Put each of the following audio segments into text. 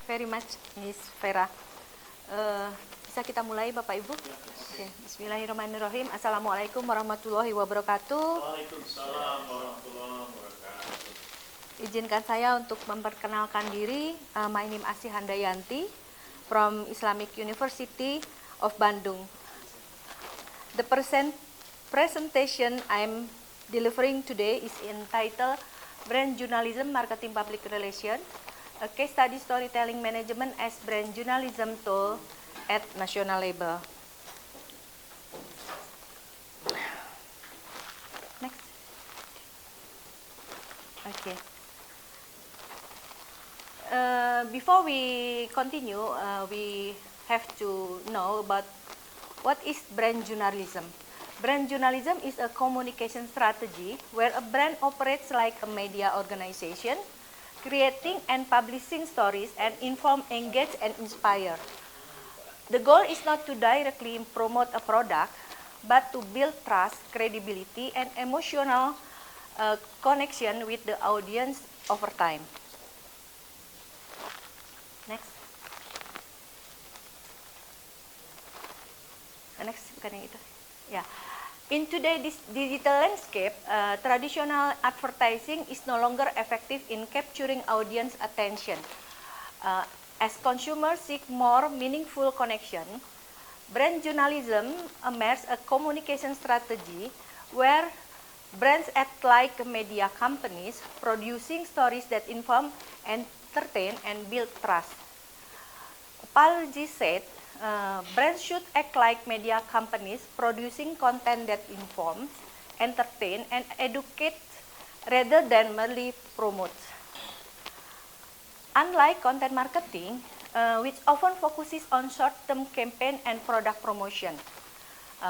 very much, Miss Vera. Bisa kita mulai, Bapak Ibu? Oke. Bismillahirrahmanirrahim. Assalamualaikum warahmatullahi wabarakatuh. Waalaikumsalam warahmatullahi wabarakatuh. Izinkan saya untuk memperkenalkan diri. My name Asih Handayanti from Islamic University of Bandung. The presentation I'm delivering today is entitled Brand Journalism Marketing Public Relation, a case study storytelling management as brand journalism tool at national level. Next. Okay. Before we continue, we have to know about what is brand journalism. Brand journalism is a communication strategy where a brand operates like a media organization, creating and publishing stories and inform, engage, and inspire. The goal is not to directly promote a product, but to build trust, credibility, and emotional connection with the audience over time. Next. Next, bukan yang itu. Yeah. In today's digital landscape, traditional advertising is no longer effective in capturing audience attention. As consumers seek more meaningful connection, brand journalism emerges a communication strategy where brands act like media companies, producing stories that inform, entertain, and build trust. Palgi said, brands should act like media companies, producing content that informs, entertain, and educates rather than merely promotes. Unlike content marketing, which often focuses on short-term campaign and product promotion,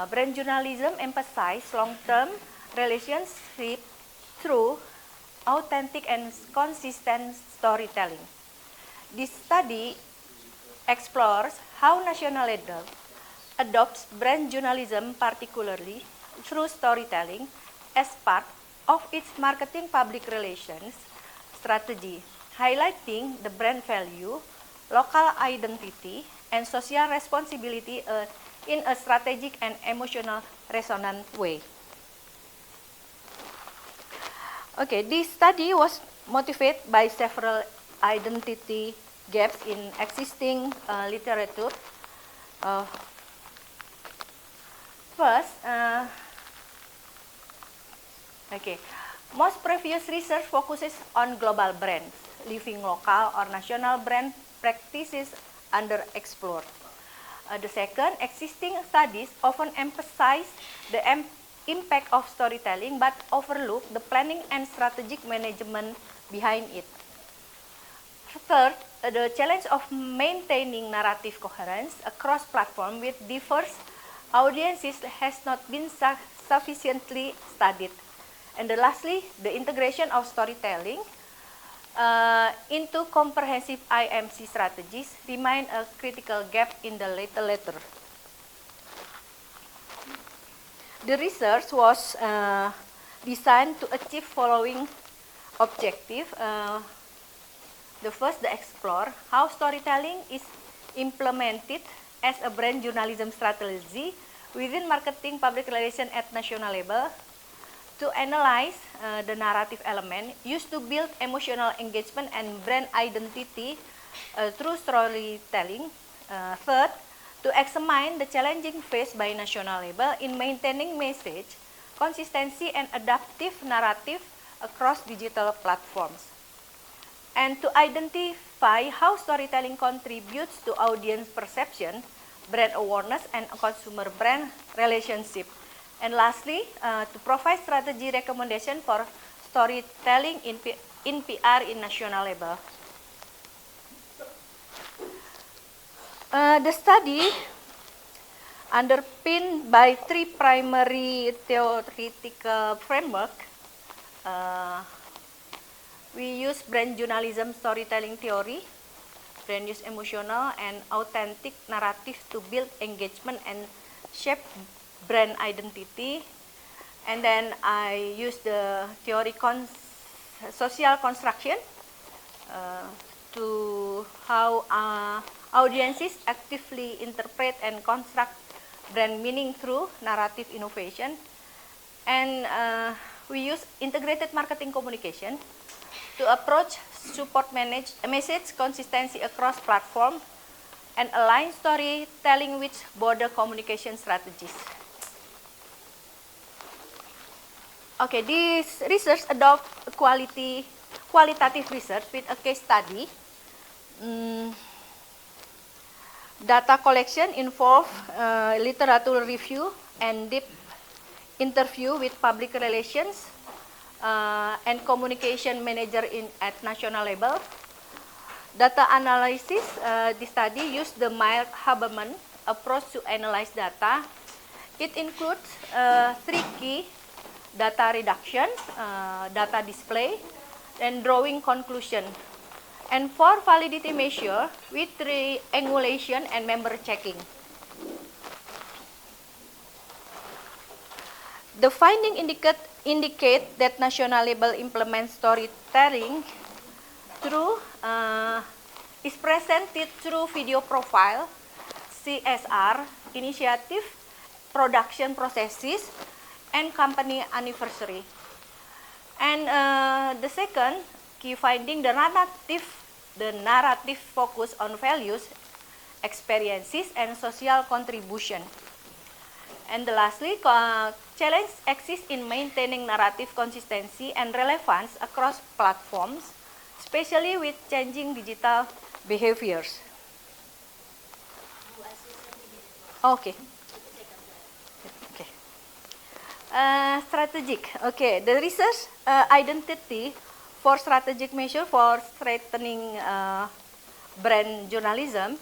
brand journalism emphasizes long-term relationship through authentic and consistent storytelling. This study explores how national leader adopts brand journalism, particularly through storytelling, as part of its marketing public relations strategy, highlighting the brand value, local identity, and social responsibility in a strategic and emotional resonant way. Okay, this study was motivated by several identity gaps in existing literature. First, most previous research focuses on global brands, leaving local or national brand practices underexplored. The second, existing studies often emphasize the impact of storytelling but overlook the planning and strategic management behind it. Third, the challenge of maintaining narrative coherence across platforms with diverse audiences has not been sufficiently studied. And lastly, the integration of storytelling into comprehensive IMC strategies remain a critical gap in the literature. The research was designed to achieve following objective. The first, to explore how storytelling is implemented as a brand journalism strategy within marketing public relations at national level, to analyze the narrative element used to build emotional engagement and brand identity through storytelling. Third, to examine the challenging faced by national level in maintaining message, consistency, and adaptive narrative across digital platforms. And to identify how storytelling contributes to audience perception, brand awareness, and consumer brand relationship. And lastly, to provide strategy recommendation for storytelling in PR in national level. The study, underpinned by three primary theoretical framework, we use brand journalism storytelling theory, brand use emotional and authentic narrative to build engagement and shape brand identity. And then I use the theory social construction to how audiences actively interpret and construct brand meaning through narrative innovation. And we use integrated marketing communication to approach support message consistency across platform and align storytelling with broader communication strategies. Okay, this research adopt qualitative research with a case study. Data collection involve literature review and deep interview with public relations and communication manager at national level. Data analysis, the study used the Meyer-Haberman approach to analyze data. It includes 3 key: data reduction, data display, and drawing conclusion. And 4 validity measure with triangulation and member checking. The finding indicate that national level implements storytelling through is presented through video profile, CSR, initiative, production processes, and company anniversary. And the second key finding, the narrative focus on values, experiences, and social contribution. And lastly, challenge exists in maintaining narrative consistency and relevance across platforms, especially with changing digital behaviors. Okay. Okay. Strategic. Okay, the research identity for strategic measure for strengthening brand journalism.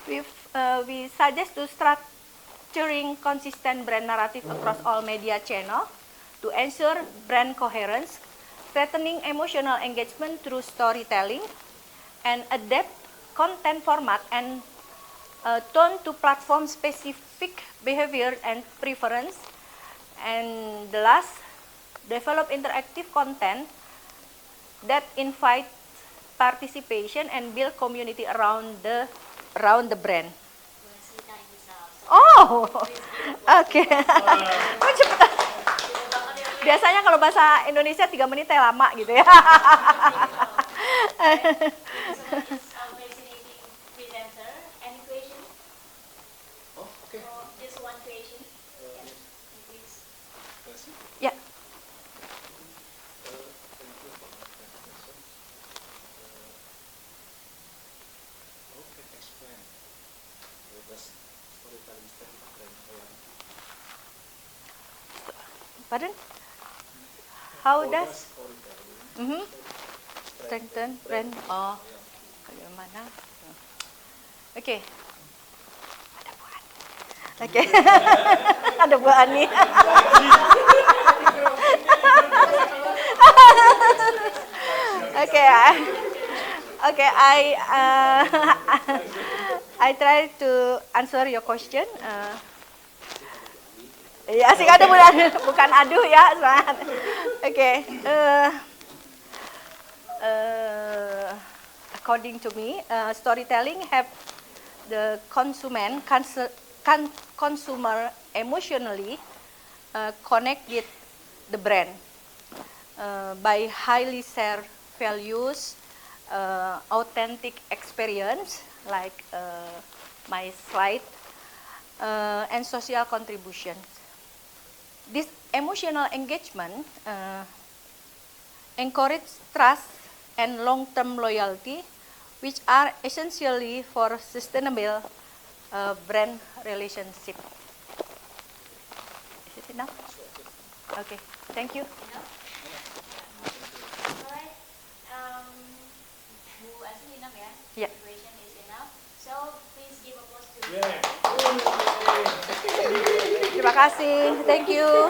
We suggest to structuring consistent brand narrative across all media channels to ensure brand coherence, strengthening emotional engagement through storytelling, and adapt content format and tone to platform-specific behavior and preference. And the last, develop interactive content that invite participation and build community around the brand. Oh, oke. Cepet. Biasanya kalau bahasa Indonesia 3 menit ya lama gitu ya. Ya. Pardon? How does strengthen brand? Oh, bagaimana? Oke. Ada Bu Ani. Oke. Ada Bu Ani. Okay, I try to answer your question. Ya, sih ada bukan aduh ya, Okay. According to me, storytelling have the consumer emotionally connect with the brand by highly share values, authentic experience like my slide, and social contribution. This emotional engagement encourage trust and long-term loyalty, which are essentially for sustainable brand relationship. Is it enough? Okay, thank you. Alright, Bu Asli enough ya? Yeah. Situation is enough. So please give applause to. Yeah. Terima kasih, thank you.